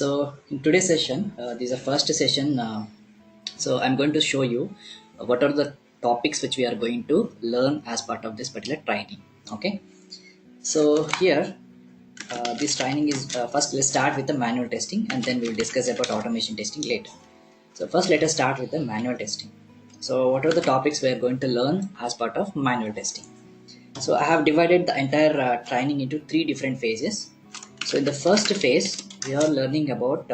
So in today's session, this is the first session. So I'm going to show you what are the topics which we are going to learn as part of this particular training. Okay. So here, this training is first let's start with the manual testing, and then we'll discuss about automation testing later. So first let us start with the manual testing. So what are the topics we are going to learn as part of manual testing? So I have divided the entire training into three different phases. So in the first phase, we are learning about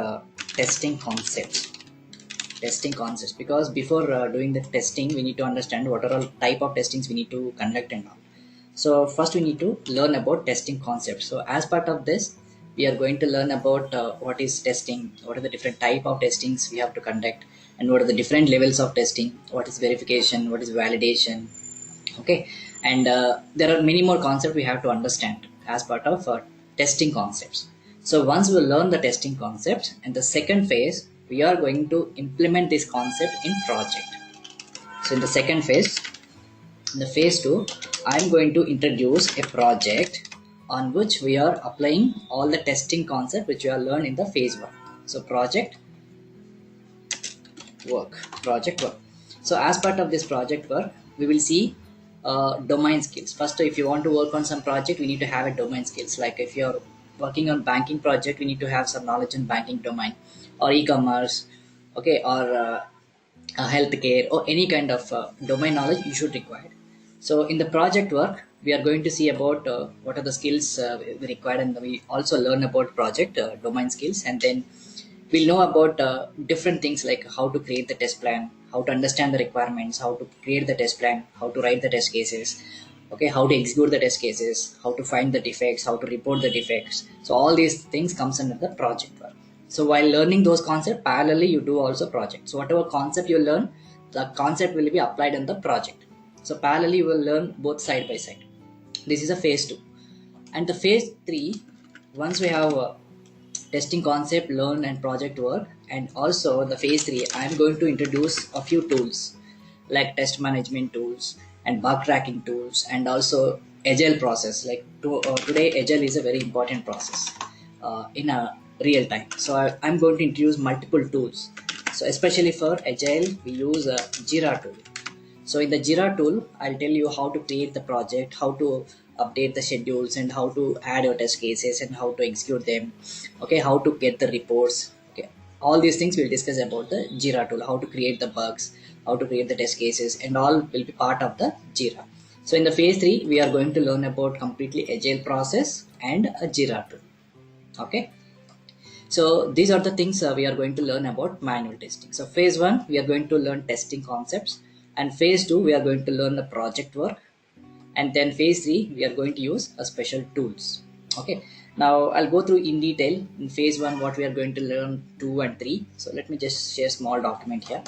testing concepts. Testing concepts, because before doing the testing, we need to understand what are all type of testings we need to conduct and all. So first we need to learn about testing concepts. So as part of this, we are going to learn about what is testing, what are the different type of testings we have to conduct, and what are the different levels of testing, what is verification, what is validation. Okay, and there are many more concepts we have to understand as part of testing concepts. So once we learn the testing concepts, and the second phase, we are going to implement this concept in project. So in the second phase, in the phase 2, I'm going to introduce a project on which we are applying all the testing concept which we have learned in the phase 1. So project work. So as part of this project work, we will see domain skills. First, if you want to work on some project, we need to have a domain skills. Like if you're working on banking project, we need to have some knowledge in banking domain, or e-commerce, okay, or healthcare, or any kind of domain knowledge you should require. So in the project work, we are going to see about what are the skills we require, and we also learn about project domain skills, and then we'll know about different things like how to create the test plan, how to understand the requirements, how to create the test plan, how to write the test cases, okay, how to execute the test cases, how to find the defects, how to report the defects. So all these things comes under the project work. So while learning those concepts, parallelly you do also project. So whatever concept you learn, the concept will be applied in the project. So parallelly you will learn both side by side. This is a phase 2. And the phase 3, once we have testing concept, learn, and project work, and also the phase 3, I'm going to introduce a few tools like test management tools and bug tracking tools, and also agile process. Like today agile is a very important process in a real time. So I'm going to introduce multiple tools. So especially for agile, we use a Jira tool. So in the Jira tool, I'll tell you how to create the project, how to update the schedules, and how to add your test cases, and how to execute them. Okay, how to get the reports. Okay, all these things we'll discuss about the Jira tool, how to create the bugs, how to create the test cases, and all will be part of the Jira. So in the phase 3, we are going to learn about completely agile process and a Jira tool. Okay. So these are the things we are going to learn about manual testing. So phase 1, we are going to learn testing concepts, and phase 2, we are going to learn the project work, and then phase 3, we are going to use a special tools. Okay, now I'll go through in detail in phase 1 what we are going to learn 2 and 3. So let me just share a small document here.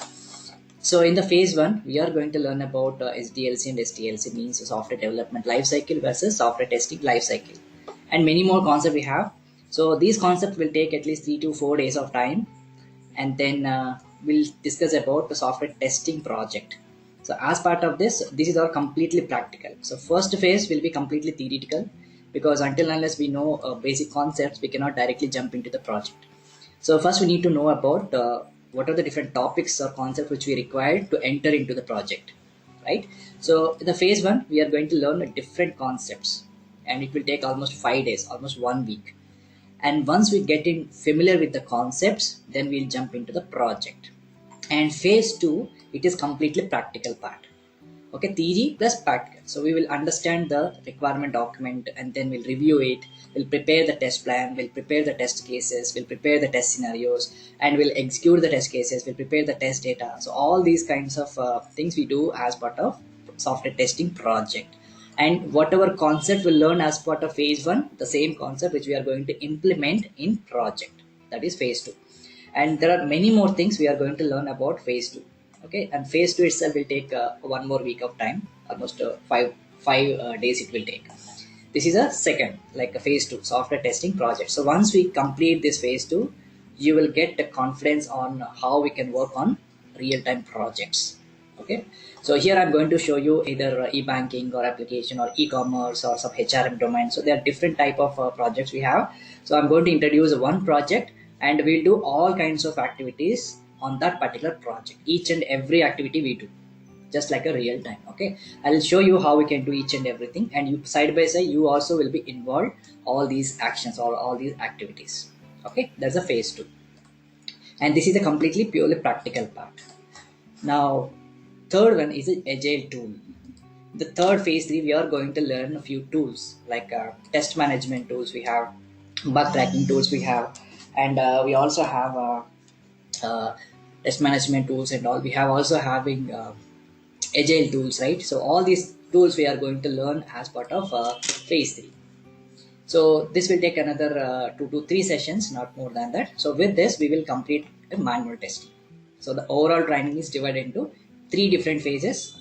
So in the phase 1, we are going to learn about SDLC and STLC, means software development lifecycle versus software testing lifecycle, and many more concepts we have. So these concepts will take at least 3 to 4 days of time, and then we'll discuss about the software testing project. So as part of this is all completely practical. So first phase will be completely theoretical, because until unless we know basic concepts, we cannot directly jump into the project. So first we need to know about what are the different topics or concepts which we require to enter into the project, right? So in the phase 1, we are going to learn different concepts, and it will take almost 5 days, almost 1 week. And once we get in familiar with the concepts, then we'll jump into the project. And phase 2, it is completely practical part. Okay, theory plus practical. So we will understand the requirement document, and then we'll review it. We'll prepare the test plan. We'll prepare the test cases. We'll prepare the test scenarios, and we'll execute the test cases. We'll prepare the test data. So all these kinds of things we do as part of software testing project. And whatever concept we'll learn as part of phase 1, the same concept which we are going to implement in project. That is phase 2. And there are many more things we are going to learn about phase 2. Okay, and phase 2 itself will take 1 more week of time, almost five days it will take. This is a second, like a phase 2 software testing project. So once we complete this phase 2, you will get the confidence on how we can work on real-time projects. Okay, so here I'm going to show you either e-banking or application or e-commerce or some HRM domain. So there are different type of projects we have. So I'm going to introduce one project and we'll do all kinds of activities on that particular project. Each and every activity we do, just like a real time. Okay, I'll show you how we can do each and everything, and you side by side you also will be involved all these actions or all these activities. Okay, that's a phase 2, and this is a completely purely practical part. Now third one is an agile tool. The third phase 3, we are going to learn a few tools like test management tools, we have bug tracking tools we have, and we also have uh, test management tools and all. We have also having agile tools, right? So all these tools we are going to learn as part of phase 3. So this will take another 2 to 3 sessions, not more than that. So with this we will complete a manual testing. So the overall training is divided into 3 different phases,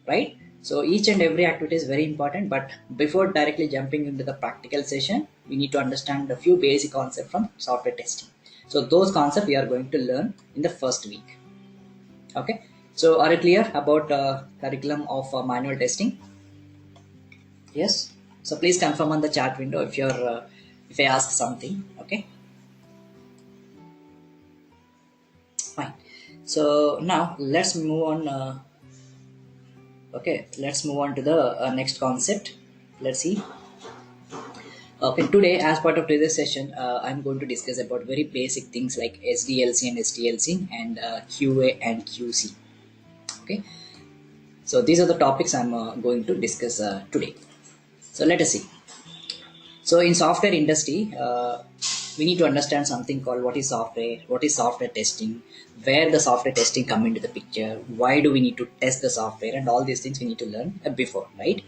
right? So each and every activity is very important, but before directly jumping into the practical session, we need to understand a few basic concepts from software testing. So those concepts we are going to learn in the first week. Okay, so are you clear about curriculum of manual testing? Yes, so please confirm on the chat window if you're if I ask something. Okay, fine. So now let's move on. Okay, let's move on to the next concept. Let's see. Okay, today as part of today's session, I'm going to discuss about very basic things like SDLC and STLC and QA and QC. Okay, so these are the topics I'm going to discuss today. So let us see. So in software industry, we need to understand something called what is software testing, where the software testing come into the picture, why do we need to test the software, and all these things we need to learn before, right?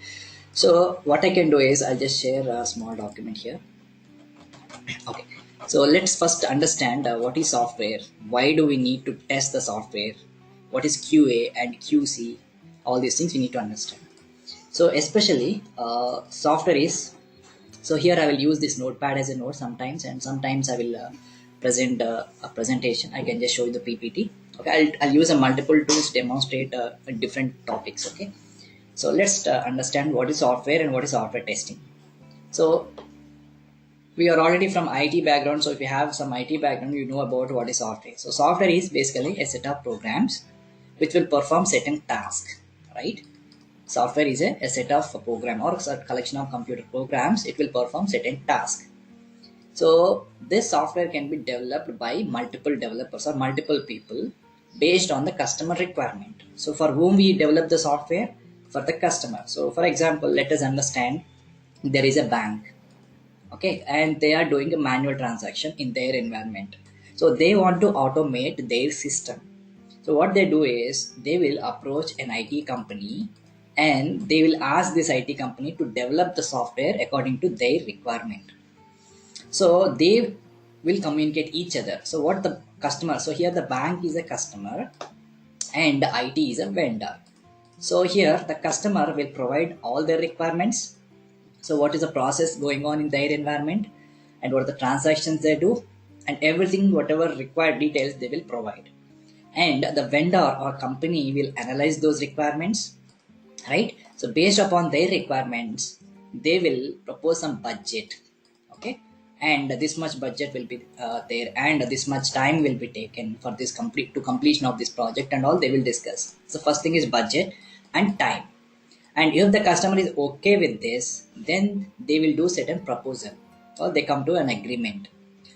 So what I can do is I'll just share a small document here. Okay, so let's first understand what is software, why do we need to test the software, what is QA and QC, all these things we need to understand. So especially software is, so here I will use this notepad as a note sometimes, and sometimes I will present a presentation. I can just show you the PPT. Okay, I'll use a multiple tools to demonstrate different topics. Okay, so let's understand what is software and what is software testing. So we are already from IT background, so if you have some IT background, you know about what is software. So software is basically a set of programs which will perform certain tasks, right? Software is a set of program or a collection of computer programs. It will perform certain tasks. So this software can be developed by multiple developers or multiple people based on the customer requirement. So for whom we develop the software? For the customer. So for example, let us understand there is a bank, okay, and they are doing a manual transaction in their environment. So they want to automate their system. So what they do is they will approach an IT company and they will ask this IT company to develop the software according to their requirement. So they will communicate each other. So what the customer, so here the bank is a customer and the IT is a vendor. So here the customer will provide all their requirements. So what is the process going on in their environment and what are the transactions they do, and everything, whatever required details they will provide. And the vendor or company will analyze those requirements, right? So based upon their requirements, they will propose some budget, okay, and this much budget will be there, and this much time will be taken for this completion of this project, and all they will discuss. So first thing is budget and time, and if the customer is okay with this, then they will do certain proposal or they come to an agreement.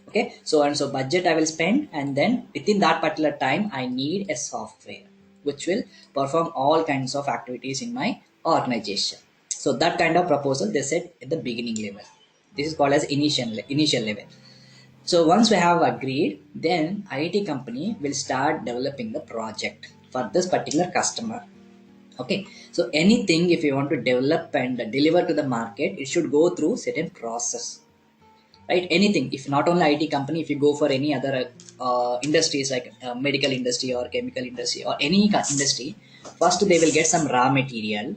Okay, so and so budget I will spend, and then within that particular time I need a software which will perform all kinds of activities in my organization. So that kind of proposal they said at the beginning level. This is called as initial level. So once we have agreed, then IT company will start developing the project for this particular customer. Okay, so anything if you want to develop and deliver to the market, it should go through certain process, right? Anything, if not only IT company, if you go for any other industries like medical industry or chemical industry or any industry, first they will get some raw material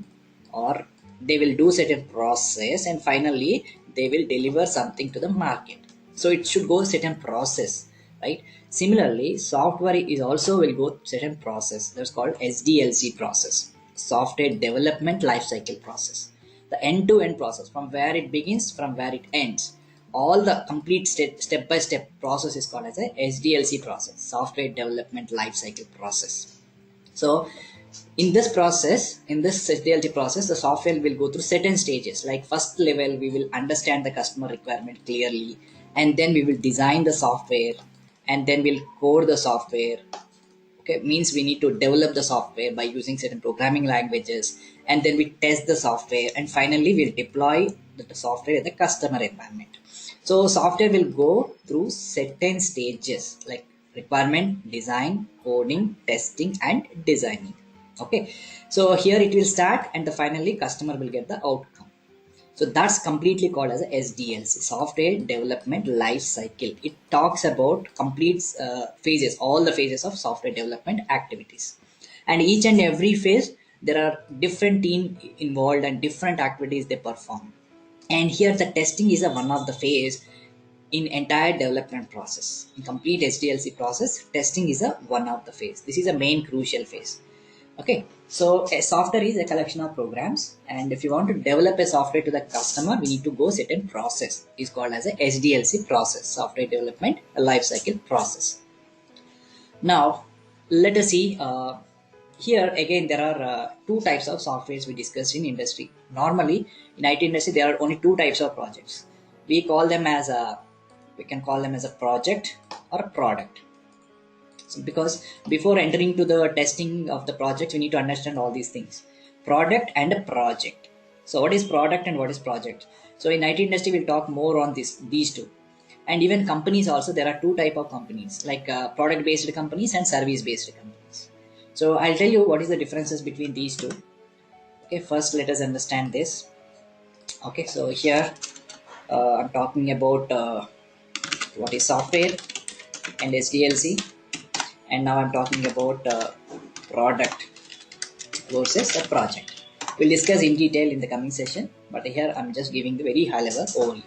or they will do certain process, and finally they will deliver something to the market. So it should go certain process, right? Similarly, software is also will go certain process. That's called SDLC process, software development lifecycle process, the end-to-end process from where it begins, from where it ends. all the complete step-by-step process is called as a SDLC process, software development lifecycle process. So in this process, in this SDLC process, the software will go through certain stages. Like first level, we will understand the customer requirement clearly, and then we will design the software, and then we'll code the software. Okay, means we need to develop the software by using certain programming languages, and then we test the software, and finally we'll deploy the software in the customer environment. So software will go through certain stages like requirement, design, coding, testing, and designing. Okay, so here it will start, and the finally customer will get the outcome. So that's completely called as a SDLC, software development life cycle. It talks about complete phases, all the phases of software development activities, and each and every phase there are different team involved and different activities they perform. And here the testing is a one of the phase in entire development process. In complete SDLC process, testing is a one of the phase. This is a main crucial phase. Okay, so a software is a collection of programs, and if you want to develop a software to the customer, we need to go certain process. Is called as a SDLC process, software development lifecycle process. Now let us see. Here again, there are two types of softwares we discussed in industry. Normally in IT industry, there are only two types of projects. We call them as a, we can call them as a project or a product. So because before entering to the testing of the project, we need to understand all these things: product and a project. So what is product and what is project? So in IT industry, we'll talk more on these two. And even companies also, there are two type of companies, like product based companies and service based companies. So I'll tell you what is the differences between these two. Okay, first let us understand this. Okay, so here I'm talking about what is software and SDLC, and now I'm talking about product versus a project. We'll discuss in detail in the coming session, but here I'm just giving the very high level overview.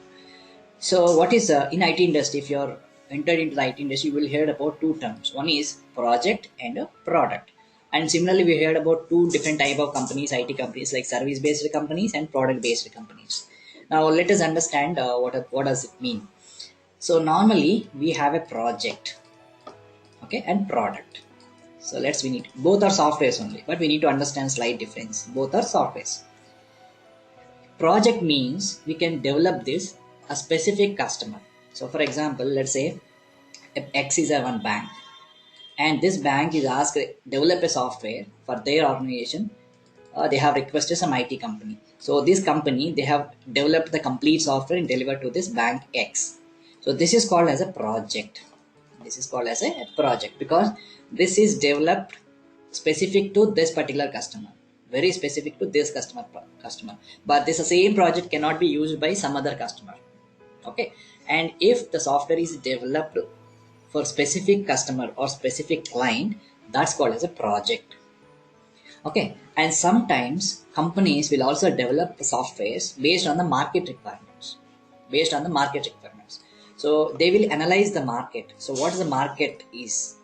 So what is in IT industry? If you're entered into the IT industry, you will hear about two terms. One is project and a product. And similarly, we heard about two different type of companies, IT companies, like service based companies and product based companies. Now let us understand what does it mean. So normally we have a project, okay, and product. So we need, both are softwares only, but we need to understand slight difference. Both are softwares. Project means we can develop this a specific customer. So for example, let's say if X is a one bank, and this bank is asked to develop a software for their organization. They have requested some IT company. So this company, they have developed the complete software and delivered to this bank X. So this is called as a project. This is called as a project because this is developed specific to this particular customer, very specific to this customer. But this same project cannot be used by some other customer. Okay, and if the software is developed for specific customer or specific client, that's called as a project. Okay, and sometimes companies will also develop the softwares based on the market requirements. So they will analyze the market. So what the market is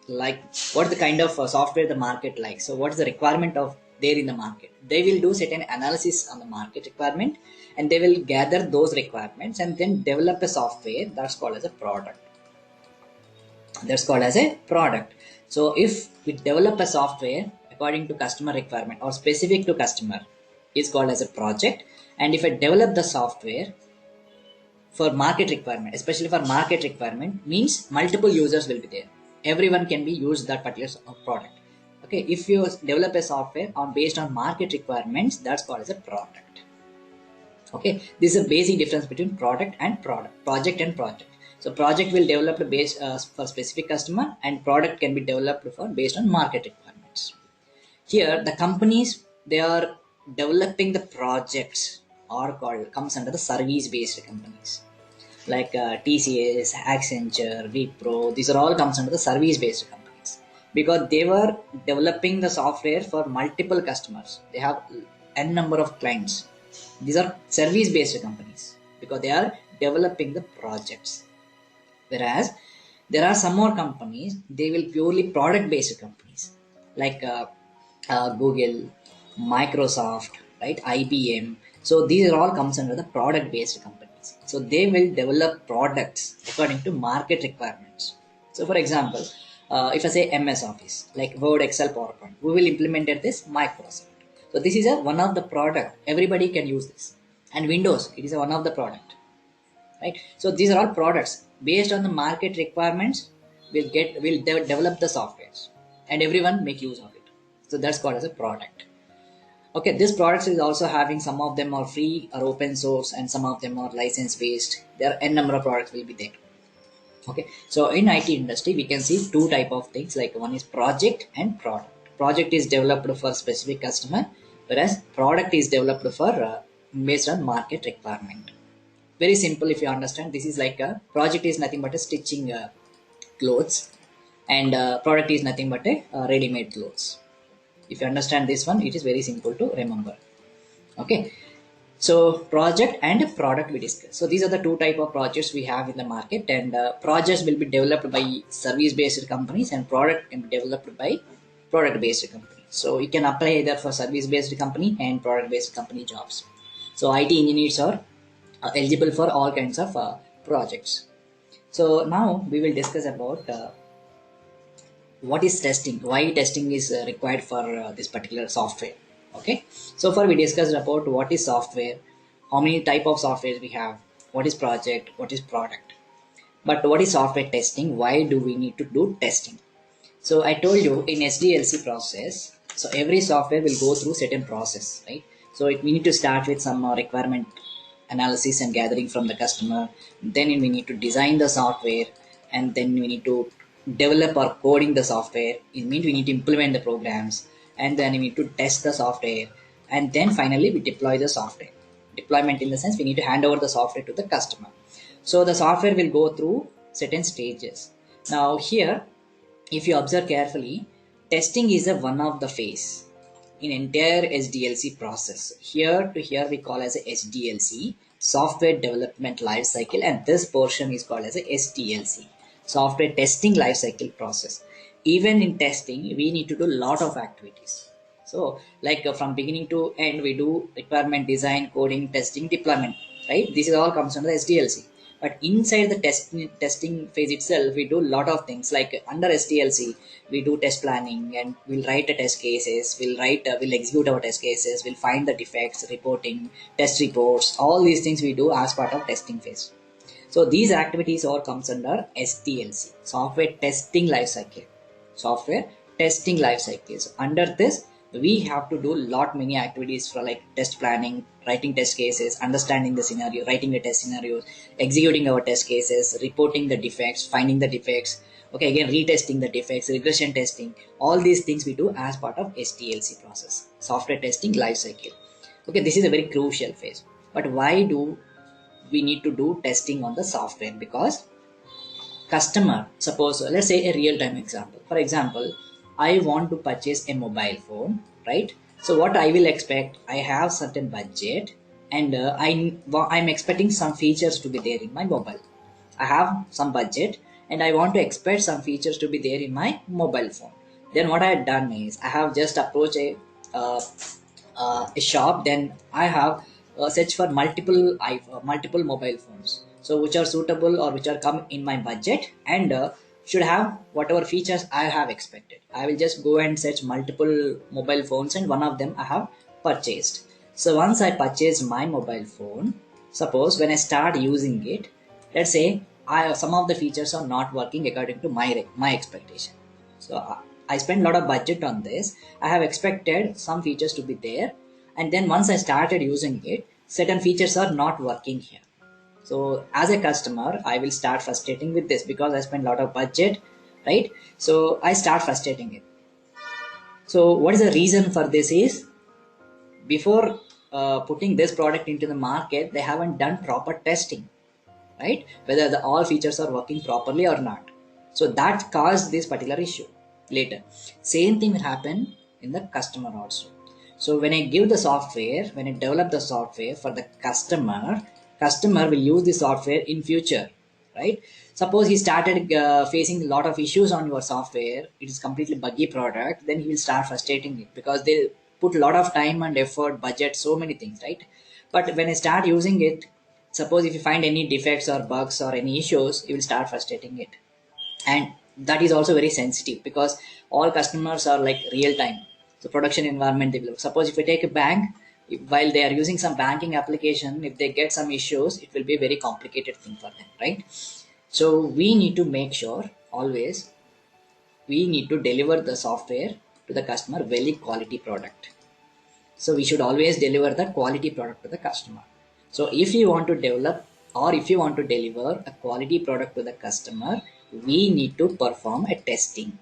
like, what the kind of software the market likes. So what is the requirement of there in the market? They will do certain analysis on the market requirement, and they will gather those requirements and then develop a software that's called as a product. So if we develop a software according to customer requirement or specific to customer, is called as a project. And if I develop the software for market requirement, especially for market requirement, means multiple users will be there. Everyone can be used that particular product. Okay, if you develop a software based on market requirements, that's called as a product. Okay, this is a basic difference between project and project. So project will develop based for specific customer, and product can be developed for based on market requirements. Here the companies, they are developing the projects are comes under the service based companies, like TCS, Accenture, Wipro. These are all comes under the service based companies because they were developing the software for multiple customers. They have n number of clients. These are service based companies because they are developing the projects. Whereas there are some more companies, they will purely product based companies, like Google, Microsoft, right, IBM. So these are all comes under the product based company. companies. So they will develop products according to market requirements. So for example, if I say MS Office, like Word, Excel, PowerPoint, we will implement this Microsoft. So this is a one of the product. Everybody can use this. And Windows, it is a one of the product, right? So these are all products based on the market requirements. We'll develop the softwares, and everyone make use of it. So that's called as a product. Okay, this products is also having, some of them are free or open source, and some of them are license based. There are n number of products will be there. Okay, so in IT industry we can see two type of things, like one is project and product. Project is developed for specific customer, whereas product is developed for based on market requirement. Very simple. If you understand, this is like a project is nothing but a stitching clothes, and product is nothing but a ready-made clothes. If you understand this one, it is very simple to remember. Okay, so project and product we discuss. So these are the two type of projects we have in the market, and projects will be developed by service based companies, and product can be developed by product based companies. So you can apply either for service based company and product based company jobs. So IT engineers are eligible for all kinds of projects. So now we will discuss about what is testing, why testing is required for this particular software. Okay, so far we discussed about what is software, how many type of software we have, what is project, what is product. But what is software testing? Why do we need to do testing? So I told you in SDLC process, so every software will go through certain process, right? So we need to start with some requirement analysis and gathering from the customer. Then we need to design the software, and then we need to develop or coding the software. It means we need to implement the programs, and then we need to test the software, and then finally we deploy the software. Deployment in the sense we need to hand over the software to the customer. So the software will go through certain stages. Now here, if you observe carefully, testing is a one of the phase in entire SDLC process. Here to here we call as a SDLC, software development life cycle, and this portion is called as a STLC, software testing life cycle process. Even in testing we need to do lot of activities. So like from beginning to end we do requirement design, coding, testing, deployment, right? This is all comes under the SDLC. But inside the testing phase itself, we do a lot of things. Like under STLC, we do test planning, and we'll write the test cases. We'll execute our test cases. We'll find the defects, reporting, test reports. All these things we do as part of testing phase. So these activities all comes under STLC, software testing lifecycle. Software testing life cycles. Under this, we have to do lot many activities for like test planning, writing test cases, understanding the scenario, writing the test scenarios, executing our test cases, reporting the defects, finding the defects. Okay, again retesting the defects, regression testing. All these things we do as part of STLC process, software testing life cycle. Okay, this is a very crucial phase. But why do we need to do testing on the software? Because customer, suppose let's say a real-time example. For example, I want to purchase a mobile phone, right? So what I will expect, I have certain budget, and I'm expecting some features to be there in my mobile. I have some budget, and I want to expect some features to be there in my mobile phone. Then what I have done is I have just approached a shop. Then I have searched for multiple mobile phones, so which are suitable or which are come in my budget, and should have whatever features I have expected. I will just go and search multiple mobile phones, and one of them I have purchased. So once I purchase my mobile phone, suppose when I start using it, let's say some of the features are not working according to my expectation. So I spend a lot of budget on this. I have expected some features to be there, and then once I started using it, certain features are not working here. So as a customer, I will start frustrating with this because I spend a lot of budget, right? So I start frustrating it. So what is the reason for this is, before putting this product into the market, they haven't done proper testing, right? Whether all features are working properly or not. So that caused this particular issue later. Same thing will happen in the customer also. So when I give the software, when I develop the software for the customer will use the software in future, right? Suppose he started facing a lot of issues on your software, it is completely buggy product, then he will start frustrating it because they put a lot of time and effort, budget, so many things, right? But when I start using it, Suppose if you find any defects or bugs or any issues, you will start frustrating it. And that is also very sensitive because all customers are like real time. So production environment develop. Suppose if you take a bank, while they are using some banking application, if they get some issues, it will be a very complicated thing for them, right? So we need to make sure always we need to deliver the software to the customer very quality product. So we should always deliver the quality product to the customer. So if you want to develop or if you want to deliver a quality product to the customer, we need to perform a testing.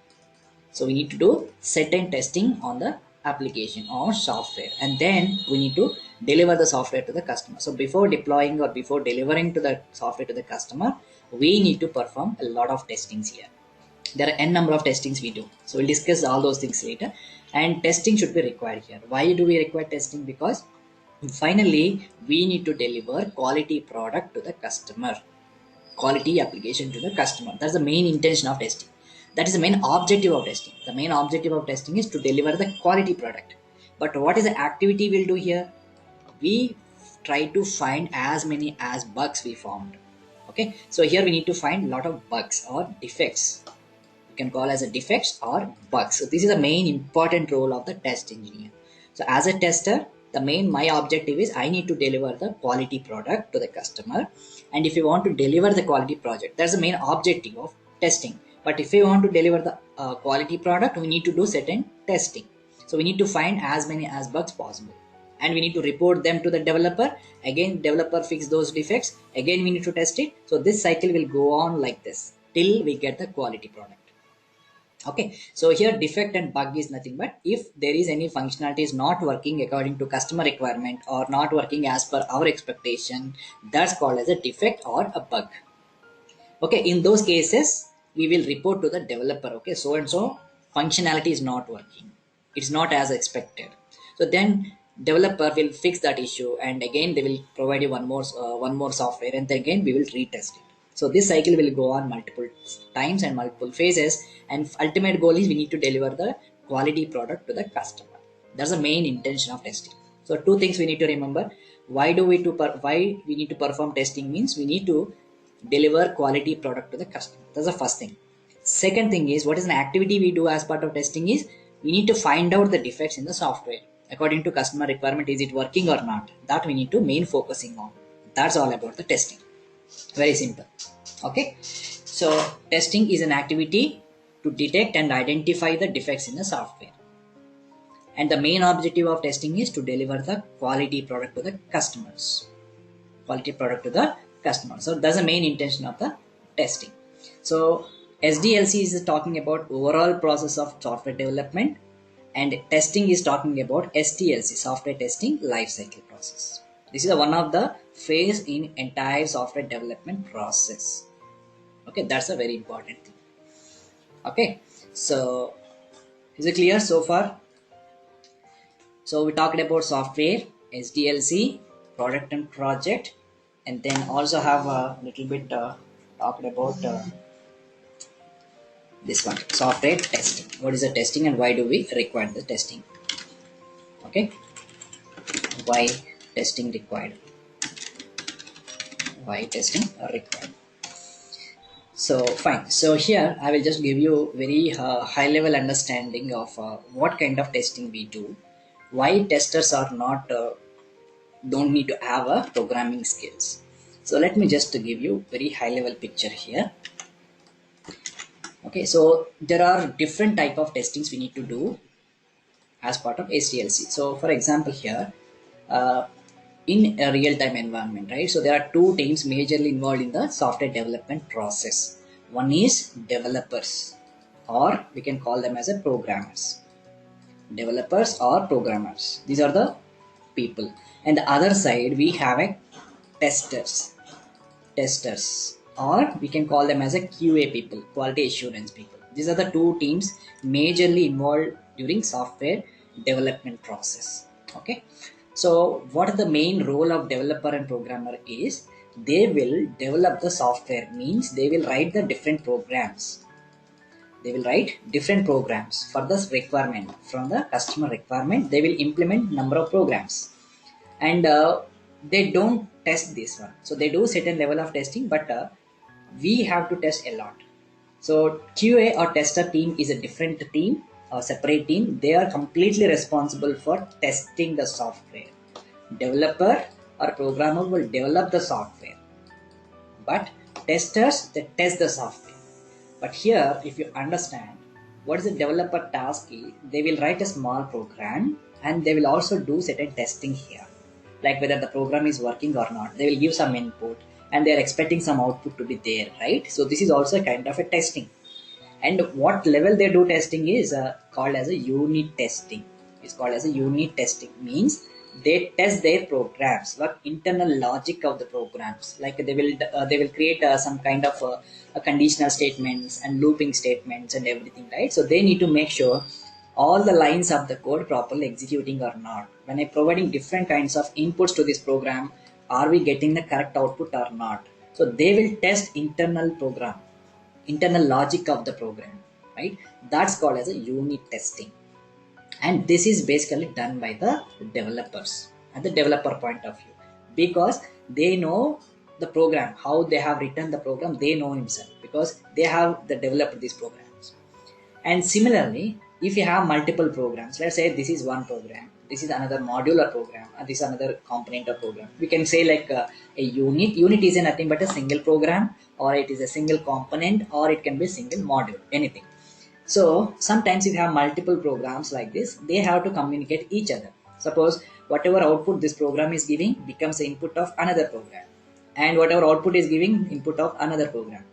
So we need to do certain testing on the application or software, and then we need to deliver the software to the customer. So before deploying or before delivering to the software to the customer, we need to perform a lot of testings here. There are n number of testings we do. So we'll discuss all those things later. And testing should be required here. Why do we require testing? Because finally we need to deliver quality product to the customer, quality application to the customer. That's the main intention of testing. That is the main objective of testing. The main objective of testing is to deliver the quality product. But what is the activity we'll do here? We try to find as many as bugs we found. Okay, so here we need to find a lot of bugs or defects. You can call as a defects or bugs. So this is the main important role of the test engineer. So as a tester, my objective is I need to deliver the quality product to the customer. And if you want to deliver the quality project, that's the main objective of testing. But if you want to deliver the quality product, we need to do certain testing. So we need to find as many as bugs possible, and we need to report them to the developer. Again, developer fix those defects. Again, we need to test it. So this cycle will go on like this till we get the quality product. Okay, so here defect and bug is nothing but if there is any functionality is not working according to customer requirement or not working as per our expectation, that's called as a defect or a bug. Okay, in those cases we will report to the developer. Okay, so and so functionality is not working, it's not as expected. So then developer will fix that issue, and again they will provide you one more software, and then again we will retest it. So this cycle will go on multiple times and multiple phases, and ultimate goal is we need to deliver the quality product to the customer. That's the main intention of testing. So two things we need to remember. Why we need to perform testing means we need to deliver quality product to the customer. That's the first thing. Second thing is, what is an activity we do as part of testing is we need to find out the defects in the software according to customer requirement. Is it working or not? That we need to main focusing on. That's all about the testing. Very simple. Okay, so testing is an activity to detect and identify the defects in the software, and the main objective of testing is to deliver the quality product to the customers. So that's the main intention of the testing. So SDLC is talking about overall process of software development, and testing is talking about STLC, software testing lifecycle process. This is one of the phase in entire software development process. Okay, that's a very important thing. Okay, so is it clear so far? So we talked about software, SDLC, product and project, and then also have a little bit talked about this one, software testing. What is the testing and why do we require the testing? Okay, why testing required? Why testing are required? So fine. So here I will just give you very high level understanding of what kind of testing we do. Why testers are not don't need to have a programming skills. So let me just give you very high level picture here. Okay, so there are different type of testings we need to do as part of STLC. So for example here, in a real-time environment, right? So there are two teams majorly involved in the software development process. One is developers, or we can call them as a programmers. Developers or programmers. These are the people. And the other side we have a testers, or we can call them as a QA people, quality assurance people. These are the two teams majorly involved during software development process. Okay, so what is the main role of developer and programmer is they will develop the software, means they will write the different programs. They will write different programs for this requirement. From the customer requirement, they will implement number of programs. And they don't test this one. So they do certain level of testing, but we have to test a lot. So QA or tester team is a different team, a separate team. They are completely responsible for testing the software. Developer or programmer will develop the software, but testers, they test the software. But here, if you understand what is the developer task is, they will write a small program and they will also do certain testing here, like whether the program is working or not. They will give some input and they are expecting some output to be there, right? So this is also a kind of a testing. And what level they do testing is called as a unit testing. It's called as a unit testing, means they test their programs, what internal logic of the programs. Like they will create some kind of a conditional statements and looping statements and everything, right? So they need to make sure all the lines of the code properly executing or not. When I providing different kinds of inputs to this program, are we getting the correct output or not? So they will test internal logic of the program, right? That's called as a unit testing. And this is basically done by the developers at the developer point of view, because they know the program, how they have written the program, they know himself because they have developed these programs. And similarly, if you have multiple programs, let's say this is one program, this is another modular program, and this is another component of program, we can say like a unit is nothing but a single program, or it is a single component, or it can be a single module, anything. So sometimes if you have multiple programs like this, they have to communicate each other. Suppose whatever output this program is giving becomes the input of another program, and whatever output is giving input of another program.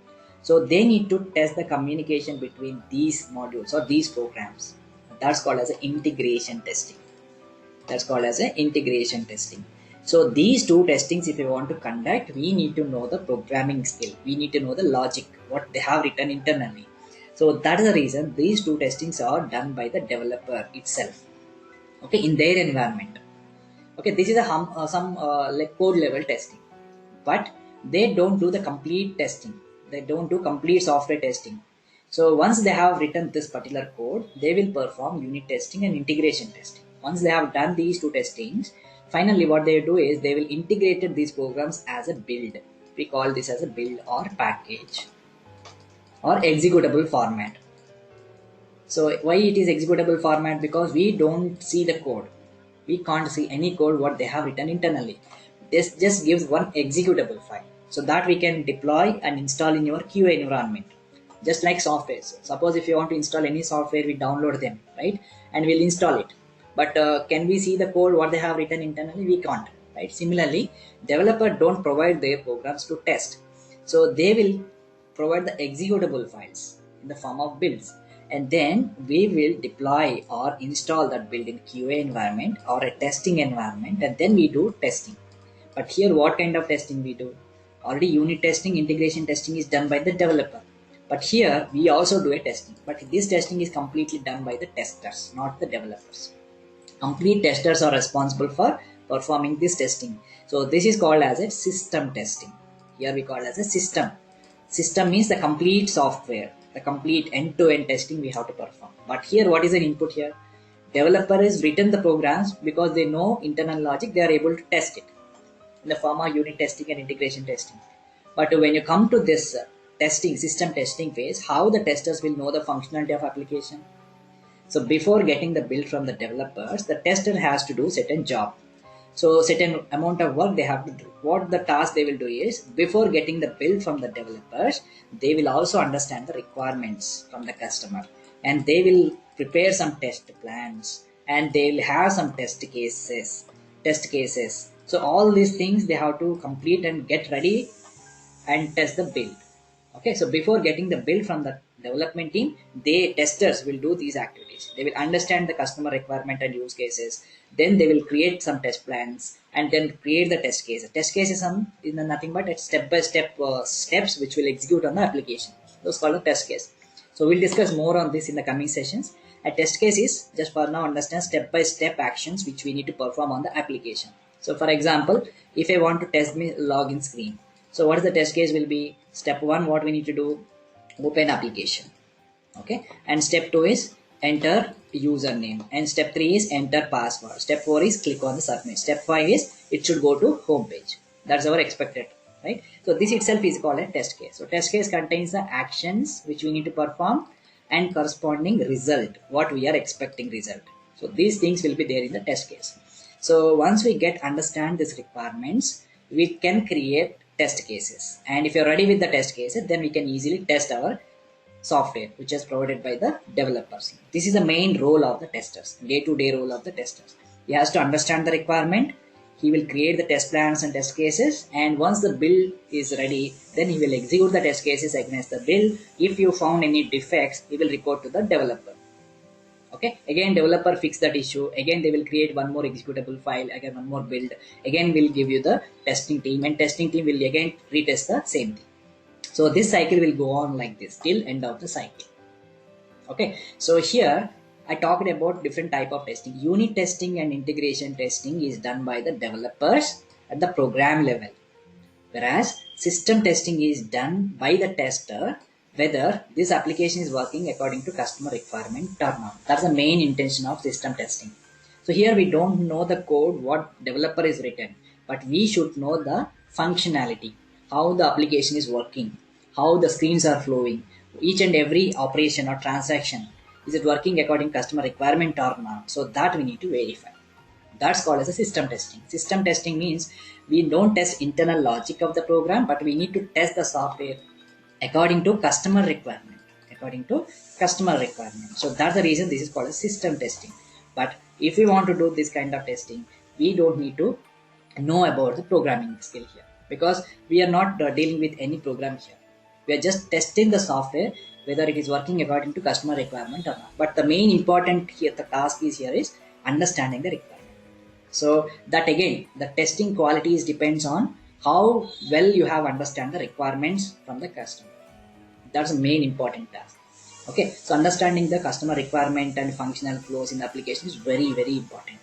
So they need to test the communication between these modules or these programs. That's called as integration testing. That's called as integration testing. So these two testings, if you want to conduct, we need to know the programming skill. We need to know the logic, what they have written internally. So that is the reason these two testings are done by the developer itself. Okay, in their environment. Okay, this is some like code level testing, but they don't do the complete testing. They don't do complete software testing. So once they have written this particular code, they will perform unit testing and integration testing. Once they have done these two testings, finally what they do is they will integrate these programs as a build. We call this as a build or package or executable format. So why it is executable format? Because we don't see the code. We can't see any code what they have written internally. This just gives one executable file, so that we can deploy and install in your QA environment. Just like software. So suppose if you want to install any software, we download them, right? And we'll install it. But can we see the code what they have written internally? We can't, right? Similarly, developer don't provide their programs to test. So they will provide the executable files in the form of builds, and then we will deploy or install that build in QA environment or a testing environment, and then we do testing. But here what kind of testing we do? Already unit testing, integration testing is done by the developer, but here we also do a testing, but this testing is completely done by the testers, not the developers. Complete testers are responsible for performing this testing. So this is called as a system testing. Here we call as a system. System means the complete software, the complete end-to-end testing we have to perform. But here what is an input here? Developer has written the programs because they know internal logic, they are able to test it in the form of unit testing and integration testing. But when you come to this testing, system testing phase, how the testers will know the functionality of application? So before getting the build from the developers, the tester has to do certain job. So certain amount of work they have to do. What the task they will do is, before getting the build from the developers, they will also understand the requirements from the customer, and they will prepare some test plans, and they will have some test cases. So all these things they have to complete and get ready and test the build. Okay, so before getting the build from the development team, they testers will do these activities. They will understand the customer requirement and use cases. Then they will create some test plans and then create the test cases. Test cases is nothing but step-by-step steps which will execute on the application. Those called a test case. So we'll discuss more on this in the coming sessions. A test case is just for now understand step-by-step actions which we need to perform on the application. So for example, if I want to test my login screen, so what is the test case will be? Step 1, what we need to do? Open application. Okay, and step 2 is enter username, and step 3 is enter password. Step 4 is click on the submit. Step 5 is it should go to home page. That's our expected, right? So this itself is called a test case. So test case contains the actions which we need to perform and corresponding result, what we are expecting result. So these things will be there in the test case. So once we understand these requirements, we can create test cases. And if you're ready with the test cases, then we can easily test our software which is provided by the developers. This is the main role of the testers, day-to-day role of the testers. He has to understand the requirement, he will create the test plans and test cases, and once the build is ready, then he will execute the test cases against the build. If you found any defects, he will report to the developer. Okay, again developer fix that issue, again they will create one more executable file, again one more build, again will give you the testing team, and testing team will again retest the same thing. So this cycle will go on like this till end of the cycle. Okay, so here I talked about different type of testing. Unit testing and integration testing is done by the developers at the program level, whereas system testing is done by the tester whether this application is working according to customer requirement or not. That's the main intention of system testing. So here we don't know the code what developer is written, but we should know the functionality, how the application is working, how the screens are flowing, each and every operation or transaction, is it working according to customer requirement or not. So that we need to verify. That's called as a system testing. System testing means we don't test internal logic of the program, but we need to test the software according to customer requirement. So that's the reason this is called as system testing. But if we want to do this kind of testing, we don't need to know about the programming skill here, because we are not dealing with any program here. We are just testing the software whether it is working according to customer requirement or not. But the main important here, the task is here is understanding the requirement. So that again, the testing qualities depends on how well you have understand the requirements from the customer. That's the main important task. Okay, so understanding the customer requirement and functional flows in the application is very, very important.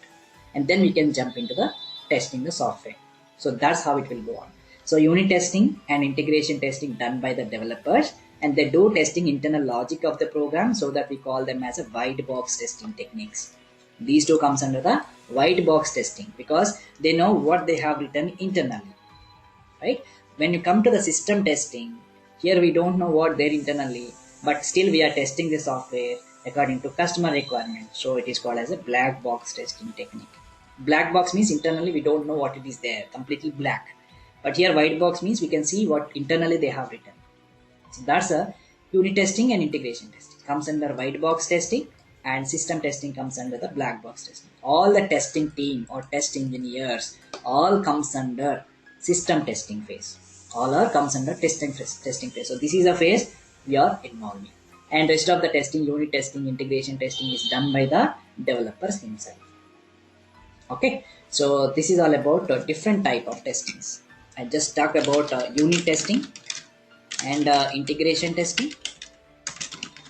And then we can jump into the testing the software. So that's how it will go on. So unit testing and integration testing done by the developers, and they do testing internal logic of the program, so that we call them as a white box testing techniques. These two comes under the white box testing because they know what they have written internally, right? When you come to the system testing, here we don't know what they're internally, but still we are testing the software according to customer requirement. So it is called as a black box testing technique. Black box means internally we don't know what it is there, completely black. But here white box means we can see what internally they have written. So that's a unit testing and integration testing comes under white box testing, and system testing comes under the black box testing. All the testing team or test engineers all comes under system testing phase. All are comes under testing phase. So this is a phase we are involving, and rest of the testing, unit testing, integration testing is done by the developers himself. Okay, so this is all about different type of testings. I just talked about unit testing and integration testing,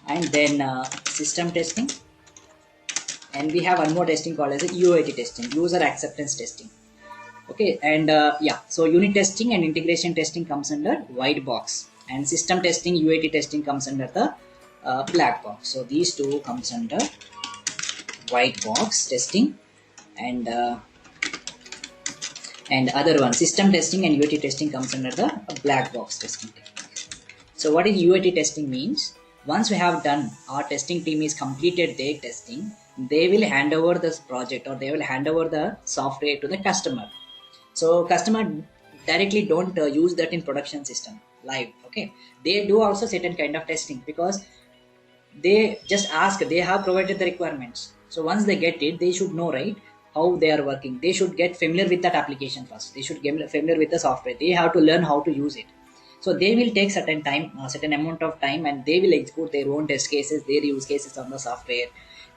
and then system testing, and we have one more testing called as a UAT testing, user acceptance testing. Okay, and yeah, so unit testing and integration testing comes under white box, and system testing, UAT testing comes under the black box. So these two comes under white box testing, and other one, system testing and UAT testing, comes under the black box testing technique. So what is UAT testing means? Once we have done, our testing team is completed their testing, they will hand over this project, or they will hand over the software to the customer. So customer directly don't use that in production system live. Okay, they do also certain kind of testing, because they just ask, they have provided the requirements. So once they get it, they should know, right, how they are working. They should get familiar with that application first. They should get familiar with the software. They have to learn how to use it. So they will take certain time, certain amount of time, and they will execute their own test cases, their use cases on the software.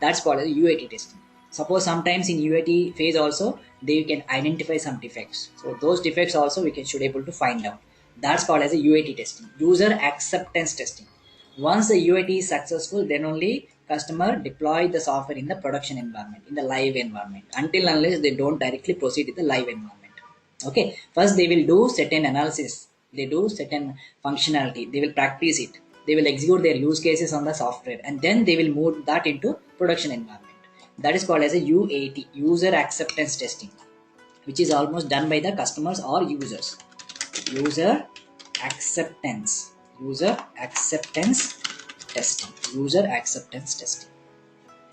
That's called as UAT testing. Suppose sometimes in UAT phase also, they can identify some defects. So those defects also we should able to find out. That's called as a UAT testing, user acceptance testing. Once the UAT is successful, then only customer deploy the software in the production environment, in the live environment, until unless they don't directly proceed with the live environment. Okay, first they will do certain analysis, they do certain functionality, they will practice it, they will execute their use cases on the software, and then they will move that into production environment. That is called as a UAT, user acceptance testing. which is almost done by the customers or users. User acceptance, user acceptance testing, user acceptance testing.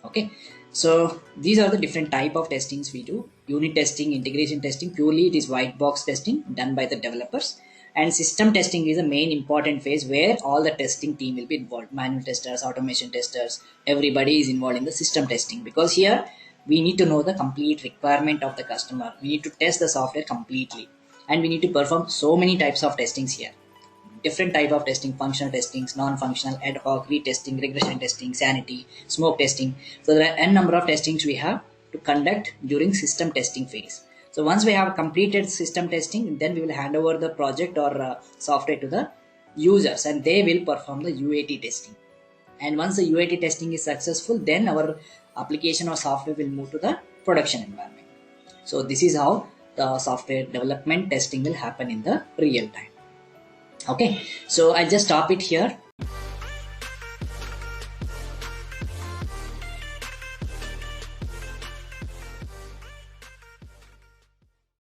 Okay, so these are the different type of testings we do. Unit testing, integration testing, purely it is white box testing done by the developers. And system testing is a main important phase where all the testing team will be involved. Manual testers, automation testers, everybody is involved in the system testing, because here we need to know the complete requirement of the customer. We need to test the software completely, and we need to perform so many types of testings here. Different type of testing: functional testings, non-functional, ad hoc, retesting, regression testing, sanity, smoke testing. So there are n number of testings we have to conduct during system testing phase. So once we have completed system testing, then we will hand over the project or software to the users, and they will perform the UAT testing. And once the UAT testing is successful, then our application or software will move to the production environment. So this is how the software development testing will happen in the real time. Okay, so I'll just stop it here.